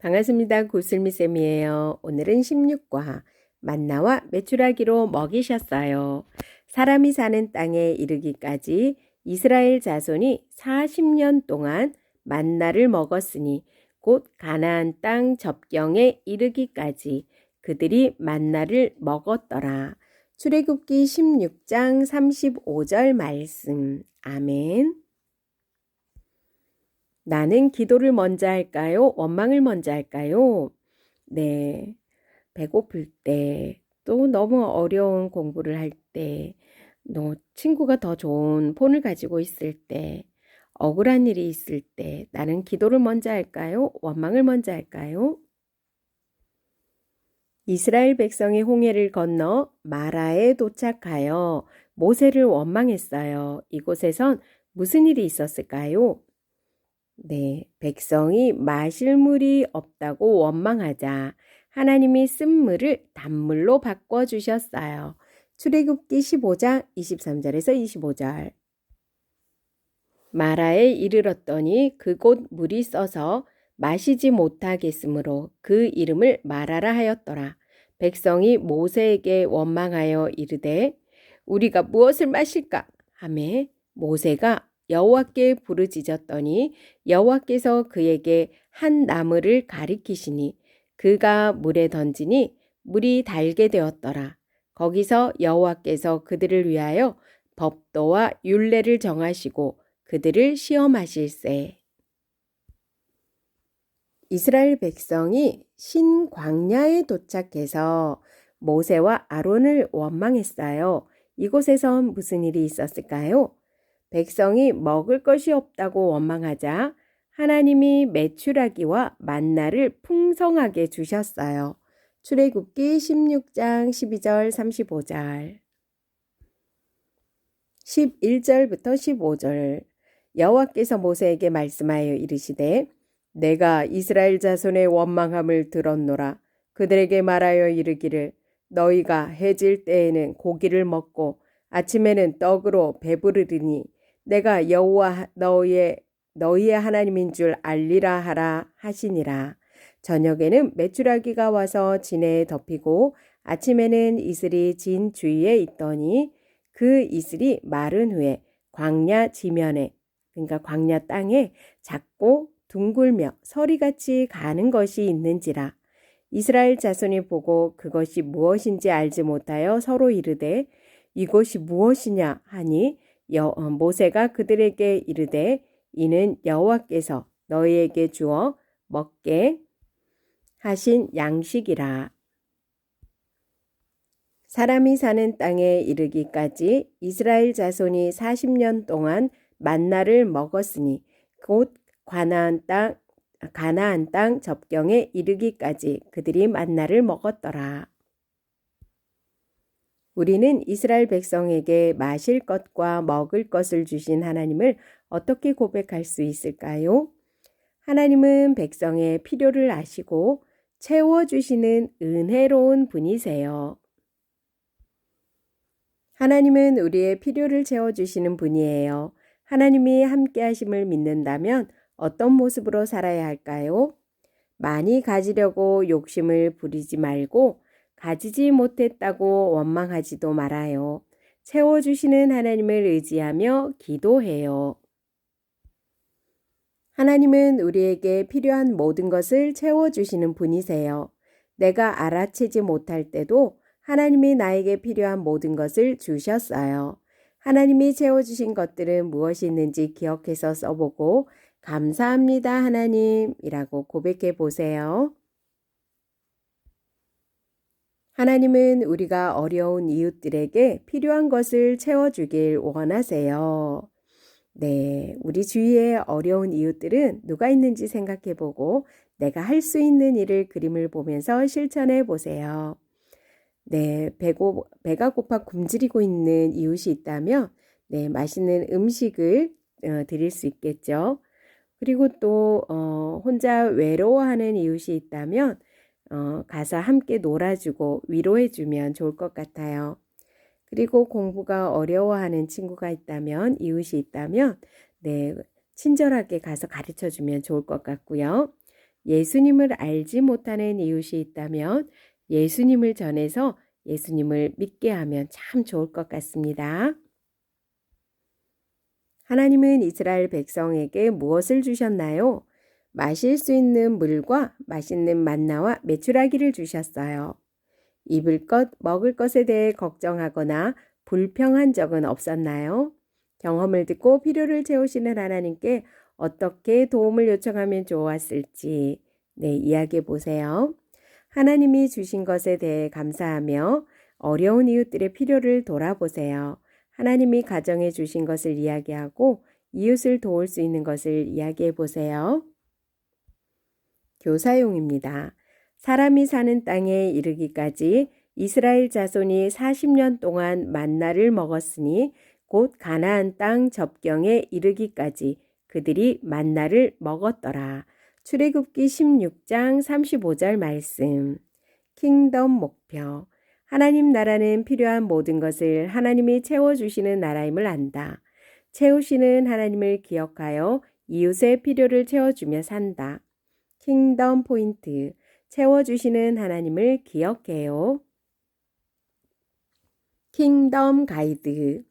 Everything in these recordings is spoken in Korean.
반갑습니다. 구슬미쌤이에요. 오늘은 16과 만나와 메추라기로 먹이셨어요. 사람이 사는 땅에 이르기까지 이스라엘 자손이 40년 동안 만나를 먹었으니 곧 가나안 땅 접경에 이르기까지 그들이 만나를 먹었더라. 출애굽기 16장 35절 말씀. 아멘. 나는 기도를 먼저 할까요? 원망을 먼저 할까요? 네, 배고플 때, 또 너무 어려운 공부를 할 때, 친구가 더 좋은 폰을 가지고 있을 때, 억울한 일이 있을 때, 나는 기도를 먼저 할까요? 원망을 먼저 할까요? 이스라엘 백성이 홍해를 건너 마라에 도착하여 모세를 원망했어요. 이곳에선 무슨 일이 있었을까요? 네, 백성이 마실 물이 없다고 원망하자 하나님이 쓴 물을 단물로 바꿔주셨어요. 출애굽기 15장 23절에서 25절. 마라에 이르렀더니 그곳 물이 써서 마시지 못하겠으므로 그 이름을 마라라 하였더라. 백성이 모세에게 원망하여 이르되 우리가 무엇을 마실까 하매 모세가 여호와께 부르짖었더니 여호와께서 그에게 한 나무를 가리키시니 그가 물에 던지니 물이 달게 되었더라. 거기서 여호와께서 그들을 위하여 법도와 율례를 정하시고 그들을 시험하실세. 이스라엘 백성이 신광야에 도착해서 모세와 아론을 원망했어요. 이곳에선 무슨 일이 있었을까요? 백성이 먹을 것이 없다고 원망하자 하나님이 메추라기와 만나를 풍성하게 주셨어요. 출애굽기 16장 12절 35절 11절부터 15절 여호와께서 모세에게 말씀하여 이르시되 내가 이스라엘 자손의 원망함을 들었노라. 그들에게 말하여 이르기를 너희가 해질 때에는 고기를 먹고 아침에는 떡으로 배부르리니 내가 여호와 너희의 하나님인 줄 알리라 하라 하시니라. 저녁에는 메추라기가 와서 진에 덮이고 아침에는 이슬이 진 주위에 있더니 그 이슬이 마른 후에 광야 지면에 그러니까 광야 땅에 작고 둥글며 서리같이 가는 것이 있는지라. 이스라엘 자손이 보고 그것이 무엇인지 알지 못하여 서로 이르되 이것이 무엇이냐 하니 모세가 그들에게 이르되 이는 여호와께서 너희에게 주어 먹게 하신 양식이라. 사람이 사는 땅에 이르기까지 이스라엘 자손이 40년 동안 만나를 먹었으니 곧 가나안 땅 접경에 이르기까지 그들이 만나를 먹었더라. 우리는 이스라엘 백성에게 마실 것과 먹을 것을 주신 하나님을 어떻게 고백할 수 있을까요? 하나님은 백성의 필요를 아시고 채워주시는 은혜로운 분이세요. 하나님은 우리의 필요를 채워주시는 분이에요. 하나님이 함께 하심을 믿는다면 어떤 모습으로 살아야 할까요? 많이 가지려고 욕심을 부리지 말고 가지지 못했다고 원망하지도 말아요. 채워주시는 하나님을 의지하며 기도해요. 하나님은 우리에게 필요한 모든 것을 채워주시는 분이세요. 내가 알아채지 못할 때도 하나님이 나에게 필요한 모든 것을 주셨어요. 하나님이 채워주신 것들은 무엇이 있는지 기억해서 써보고 감사합니다 하나님이라고 고백해 보세요. 하나님은 우리가 어려운 이웃들에게 필요한 것을 채워주길 원하세요. 네, 우리 주위에 어려운 이웃들은 누가 있는지 생각해 보고 내가 할 수 있는 일을 그림을 보면서 실천해 보세요. 네, 배가 고파 굶주리고 있는 이웃이 있다면 네, 맛있는 음식을 드릴 수 있겠죠. 그리고 또 혼자 외로워하는 이웃이 있다면 가서 함께 놀아주고 위로해주면 좋을 것 같아요. 그리고 공부가 어려워하는 친구가 있다면 이웃이 있다면 네, 친절하게 가서 가르쳐주면 좋을 것 같고요. 예수님을 알지 못하는 이웃이 있다면 예수님을 전해서 예수님을 믿게 하면 참 좋을 것 같습니다. 하나님은 이스라엘 백성에게 무엇을 주셨나요? 마실 수 있는 물과 맛있는 만나와 메추라기를 주셨어요. 입을 것, 먹을 것에 대해 걱정하거나 불평한 적은 없었나요? 경험을 듣고 필요를 채우시는 하나님께 어떻게 도움을 요청하면 좋았을지 이야기해 보세요. 하나님이 주신 것에 대해 감사하며 어려운 이웃들의 필요를 돌아보세요. 하나님이 가정해 주신 것을 이야기하고 이웃을 도울 수 있는 것을 이야기해 보세요. 교사용입니다. 사람이 사는 땅에 이르기까지 이스라엘 자손이 40년 동안 만나를 먹었으니 곧 가나안 땅 접경에 이르기까지 그들이 만나를 먹었더라. 출애굽기 16장 35절 말씀. 킹덤 목표. 하나님 나라는 필요한 모든 것을 하나님이 채워주시는 나라임을 안다. 채우시는 하나님을 기억하여 이웃의 필요를 채워주며 산다. 킹덤 포인트. 채워주시는 하나님을 기억해요. 킹덤 가이드.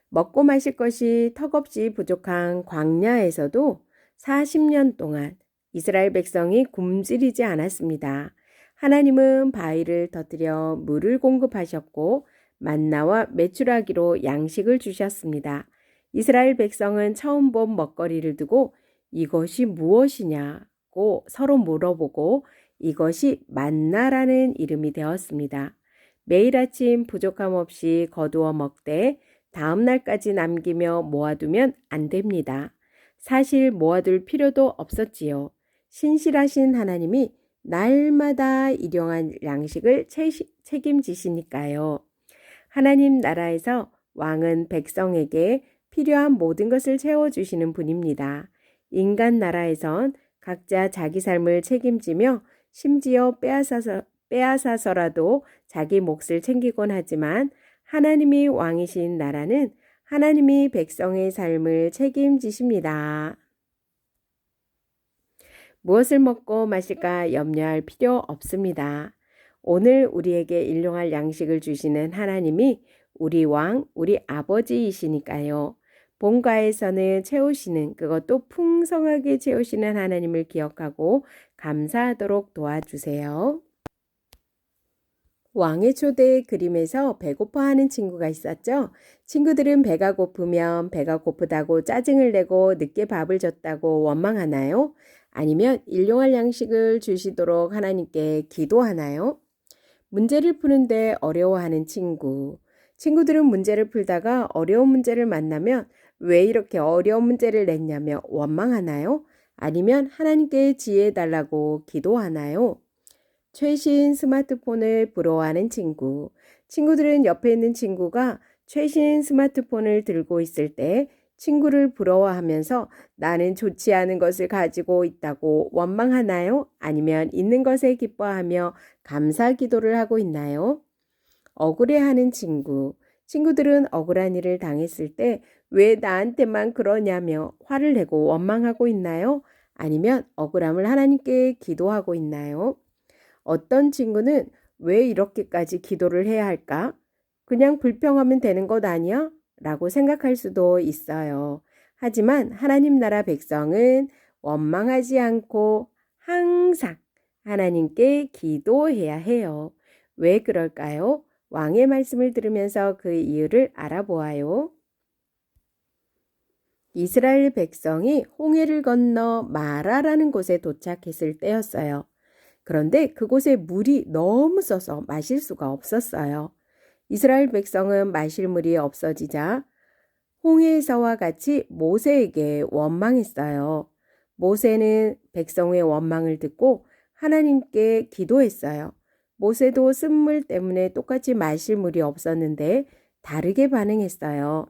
먹고 마실 것이 턱없이 부족한 광야에서도 40년 동안 이스라엘 백성이 굶주리지 않았습니다. 하나님은 바위를 터뜨려 물을 공급하셨고 만나와 메추라기로 양식을 주셨습니다. 이스라엘 백성은 처음 본 먹거리를 두고 이것이 무엇이냐고 서로 물어보고 이것이 만나라는 이름이 되었습니다. 매일 아침 부족함 없이 거두어 먹되 다음 날까지 남기며 모아두면 안 됩니다. 사실 모아둘 필요도 없었지요. 신실하신 하나님이 날마다 일용할 양식을 책임지시니까요. 하나님 나라에서 왕은 백성에게 필요한 모든 것을 채워주시는 분입니다. 인간 나라에선 각자 자기 삶을 책임지며 심지어 빼앗아서라도 자기 몫을 챙기곤 하지만 하나님이 왕이신 나라는 하나님이 백성의 삶을 책임지십니다. 무엇을 먹고 마실까 염려할 필요 없습니다. 오늘 우리에게 일용할 양식을 주시는 하나님이 우리 왕, 우리 아버지이시니까요. 본가에서는 채우시는, 그것도 풍성하게 채우시는 하나님을 기억하고 감사하도록 도와주세요. 왕의 초대 그림에서 배고파하는 친구가 있었죠. 친구들은 배가 고프면 배가 고프다고 짜증을 내고 늦게 밥을 줬다고 원망하나요? 아니면 일용할 양식을 주시도록 하나님께 기도하나요? 문제를 푸는데 어려워하는 친구. 친구들은 문제를 풀다가 어려운 문제를 만나면 왜 이렇게 어려운 문제를 냈냐며 원망하나요? 아니면 하나님께 지혜해달라고 기도하나요? 최신 스마트폰을 부러워하는 친구. 친구들은 옆에 있는 친구가 최신 스마트폰을 들고 있을 때 친구를 부러워하면서 나는 좋지 않은 것을 가지고 있다고 원망하나요? 아니면 있는 것에 기뻐하며 감사 기도를 하고 있나요? 억울해하는 친구. 친구들은 억울한 일을 당했을 때 왜 나한테만 그러냐며 화를 내고 원망하고 있나요? 아니면 억울함을 하나님께 기도하고 있나요? 어떤 친구는 왜 이렇게까지 기도를 해야 할까? 그냥 불평하면 되는 것 아니야? 라고 생각할 수도 있어요. 하지만 하나님 나라 백성은 원망하지 않고 항상 하나님께 기도해야 해요. 왜 그럴까요? 왕의 말씀을 들으면서 그 이유를 알아보아요. 이스라엘 백성이 홍해를 건너 마라라는 곳에 도착했을 때였어요. 그런데 그곳에 물이 너무 써서 마실 수가 없었어요. 이스라엘 백성은 마실 물이 없어지자 홍해에서와 같이 모세에게 원망했어요. 모세는 백성의 원망을 듣고 하나님께 기도했어요. 모세도 쓴물 때문에 똑같이 마실 물이 없었는데 다르게 반응했어요.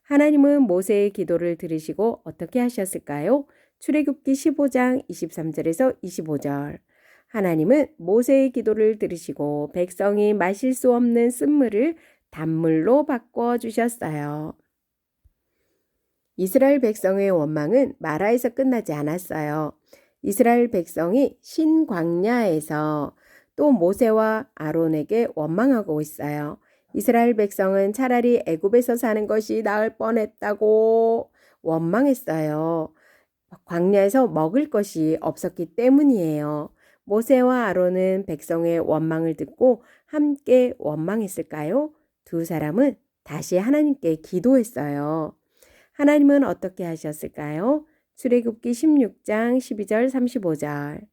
하나님은 모세의 기도를 들으시고 어떻게 하셨을까요? 출애굽기 15장 23절에서 25절. 하나님은 모세의 기도를 들으시고 백성이 마실 수 없는 쓴물을 단물로 바꿔주셨어요. 이스라엘 백성의 원망은 마라에서 끝나지 않았어요. 이스라엘 백성이 신광야에서 또 모세와 아론에게 원망하고 있어요. 이스라엘 백성은 차라리 애굽에서 사는 것이 나을 뻔했다고 원망했어요. 광야에서 먹을 것이 없었기 때문이에요. 모세와 아론은 백성의 원망을 듣고 함께 원망했을까요? 두 사람은 다시 하나님께 기도했어요. 하나님은 어떻게 하셨을까요? 출애굽기 16장 12절 35절.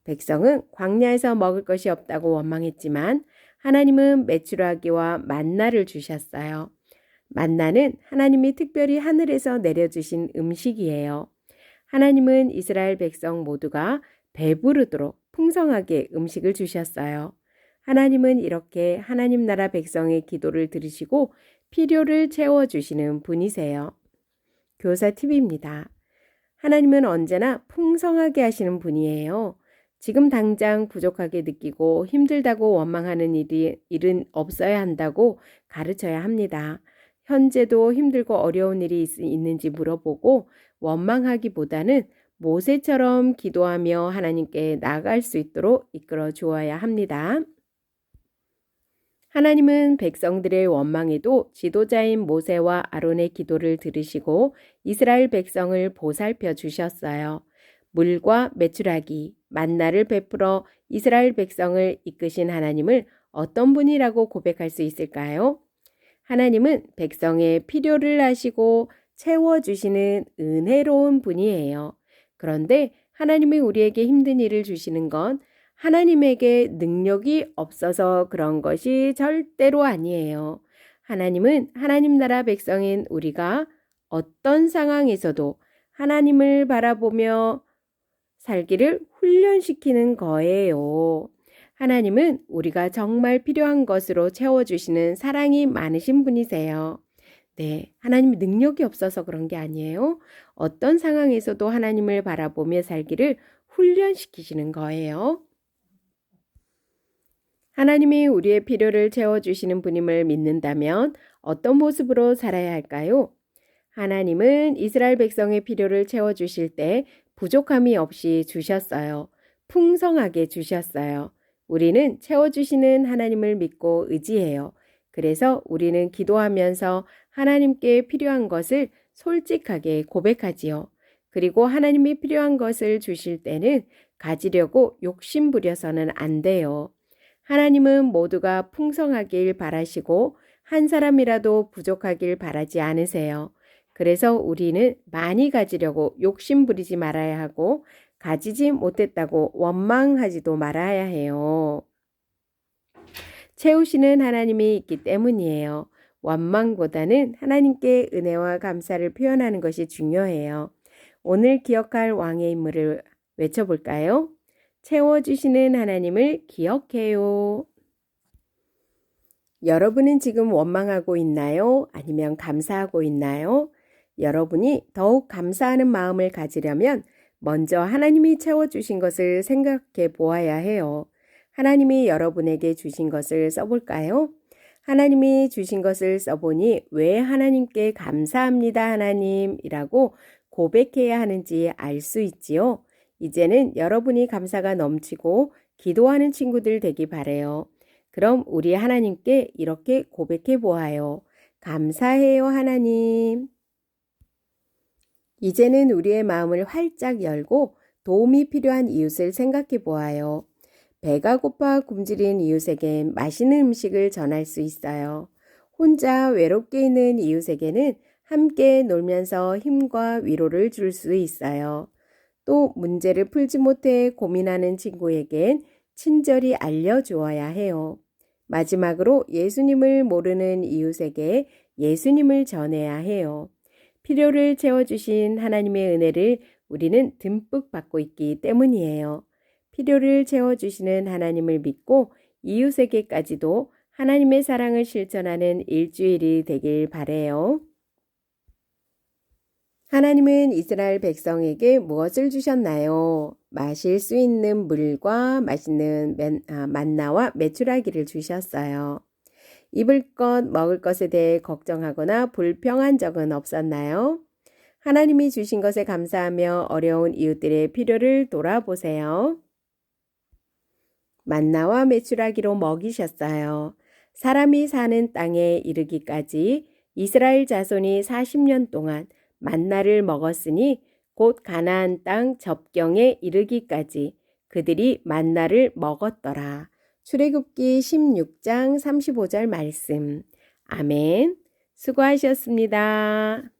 백성은 광야에서 먹을 것이 없다고 원망했지만 하나님은 메추라기와 만나를 주셨어요. 만나는 하나님이 특별히 하늘에서 내려주신 음식이에요. 하나님은 이스라엘 백성 모두가 배부르도록 풍성하게 음식을 주셨어요. 하나님은 이렇게 하나님 나라 백성의 기도를 들으시고 필요를 채워주시는 분이세요. 교사 팁입니다. 하나님은 언제나 풍성하게 하시는 분이에요. 지금 당장 부족하게 느끼고 힘들다고 원망하는 일은 없어야 한다고 가르쳐야 합니다. 현재도 힘들고 어려운 일이 있는지 물어보고 원망하기보다는 모세처럼 기도하며 하나님께 나아갈 수 있도록 이끌어 주어야 합니다. 하나님은 백성들의 원망에도 지도자인 모세와 아론의 기도를 들으시고 이스라엘 백성을 보살펴 주셨어요. 물과 메추라기, 만나를 베풀어 이스라엘 백성을 이끄신 하나님을 어떤 분이라고 고백할 수 있을까요? 하나님은 백성의 필요를 아시고 채워주시는 은혜로운 분이에요. 그런데 하나님이 우리에게 힘든 일을 주시는 건 하나님에게 능력이 없어서 그런 것이 절대로 아니에요. 하나님은 하나님 나라 백성인 우리가 어떤 상황에서도 하나님을 바라보며 살기를 훈련시키는 거예요. 하나님은 우리가 정말 필요한 것으로 채워주시는 사랑이 많으신 분이세요. 네, 하나님이 능력이 없어서 그런 게 아니에요. 어떤 상황에서도 하나님을 바라보며 살기를 훈련시키시는 거예요. 하나님이 우리의 필요를 채워주시는 분임을 믿는다면 어떤 모습으로 살아야 할까요? 하나님은 이스라엘 백성의 필요를 채워주실 때 부족함이 없이 주셨어요. 풍성하게 주셨어요. 우리는 채워주시는 하나님을 믿고 의지해요. 그래서 우리는 기도하면서 하나님께 필요한 것을 솔직하게 고백하지요. 그리고 하나님이 필요한 것을 주실 때는 가지려고 욕심부려서는 안 돼요. 하나님은 모두가 풍성하길 바라시고 한 사람이라도 부족하길 바라지 않으세요. 그래서 우리는 많이 가지려고 욕심부리지 말아야 하고 가지지 못했다고 원망하지도 말아야 해요. 채우시는 하나님이 있기 때문이에요. 원망보다는 하나님께 은혜와 감사를 표현하는 것이 중요해요. 오늘 기억할 왕의 인물을 외쳐볼까요? 채워주시는 하나님을 기억해요. 여러분은 지금 원망하고 있나요? 아니면 감사하고 있나요? 여러분이 더욱 감사하는 마음을 가지려면 먼저 하나님이 채워주신 것을 생각해 보아야 해요. 하나님이 여러분에게 주신 것을 써볼까요? 하나님이 주신 것을 써보니 왜 하나님께 감사합니다 하나님이라고 고백해야 하는지 알 수 있지요. 이제는 여러분이 감사가 넘치고 기도하는 친구들 되기 바래요. 그럼 우리 하나님께 이렇게 고백해 보아요. 감사해요 하나님. 이제는 우리의 마음을 활짝 열고 도움이 필요한 이웃을 생각해 보아요. 배가 고파 굶주린 이웃에겐 맛있는 음식을 전할 수 있어요. 혼자 외롭게 있는 이웃에게는 함께 놀면서 힘과 위로를 줄 수 있어요. 또 문제를 풀지 못해 고민하는 친구에겐 친절히 알려주어야 해요. 마지막으로 예수님을 모르는 이웃에게 예수님을 전해야 해요. 필요를 채워주신 하나님의 은혜를 우리는 듬뿍 받고 있기 때문이에요. 필요를 채워주시는 하나님을 믿고 이웃에게까지도 하나님의 사랑을 실천하는 일주일이 되길 바래요. 하나님은 이스라엘 백성에게 무엇을 주셨나요? 마실 수 있는 물과 맛있는 만나와 메추라기를 주셨어요. 입을 것, 먹을 것에 대해 걱정하거나 불평한 적은 없었나요? 하나님이 주신 것에 감사하며 어려운 이웃들의 필요를 돌아보세요. 만나와 메추라기로 먹이셨어요. 사람이 사는 땅에 이르기까지 이스라엘 자손이 40년 동안 만나를 먹었으니 곧 가나안 땅 접경에 이르기까지 그들이 만나를 먹었더라. 출애굽기 16장 35절 말씀. 아멘. 수고하셨습니다.